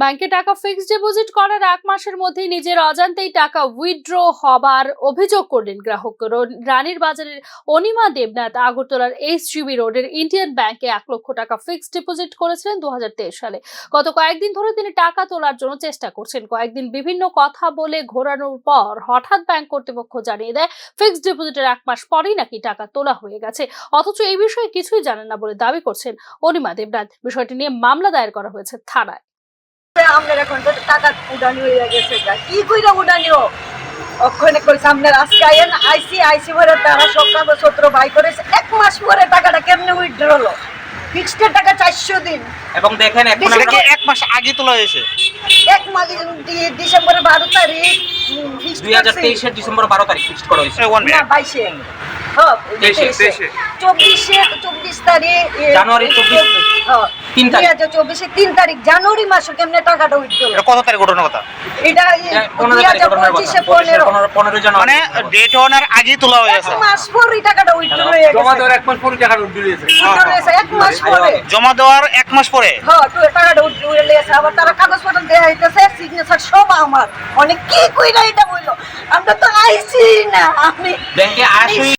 ব্যাংকে টাকা fixed deposit করার 1 মাসের মধ্যেই নিজের অজান্তেই টাকা উইথড্র হবার অভিযোগ করলেন গ্রাহক। রানীর বাজারের অনিমা দেবনাথ আগরতলার HGB রোডের ইন্ডিয়ান ব্যাংকে 1 লক্ষ টাকা ফিক্সড ডিপোজিট করেছিলেন 2023 সালে। গত কয়েকদিন ধরে তিনি টাকা তোলার জন্য চেষ্টা করছেন। কয়েকদিন বিভিন্ন কথা বলে ঘোরানোর পর হঠাৎ ব্যাংক কর্তৃপক্ষ জানিয়ে দেয় ফিক্সড ডিপোজিটের 1 মাস পরেই নাকি টাকা তোলা হয়ে গেছে। অথচ এই বিষয়ে কিছুই জানেন না বলে দাবি করছেন অনিমা দেবনাথ। বিষয়টি নিয়ে মামলা দায়ের করা হয়েছে থানায়। আমাদের এখন তো টাকা উড়ানি হয়ে গেছে, কি কইরা উড়ানিও ওখানে কই সামনে আজকে আইসি ভরে তারা সব কাগজপত্র বাই করেছে। 1 মাস পরে টাকাটা কেমনে উইথড্র হলো? ফিক্সড টাকা 400 দিন এবং দেখেন এখন থেকে 1 মাস আগে তোলা হয়েছে। 1 মাস ডিসেম্বরের 12 তারিখ 2023 এর ডিসেম্বর 12 তারিখ ফিক্সড করা হয়েছে। না 22 হ্যাঁ 24 তারিখ জানুয়ারি 24 হ্যাঁ 3 তারিখ 2024 3 তারিখ জানুয়ারি মাসে কেমনে টাকাটা উইথড্র হলো? এটা কত তারিখ ঘটনার কথা? এটা 15 তারিখ ঘটনার কথা। 15 জানুয়ারি মানে ডেট হওয়ার আগেই তোলা হয়ে গেছে। 1 মাস পরে টাকাটা উইথড্র হয়ে গেছে। জমা দেওয়ার 1 মাস পরে টাকাটা উঠে দিয়েছে। 1 মাস পরে জমা দেওয়ার 1 মাস পরে হ্যাঁ তো টাকাটা উইথড্র হয়ে গেছে। আবার তারা কাগজপত্র দেয়া হইতেছে, সিগনেচার সব আমার। অনেক কি কইরা এটা বললো, আমরা তো আইছি না। আমি ব্যাংকে আসি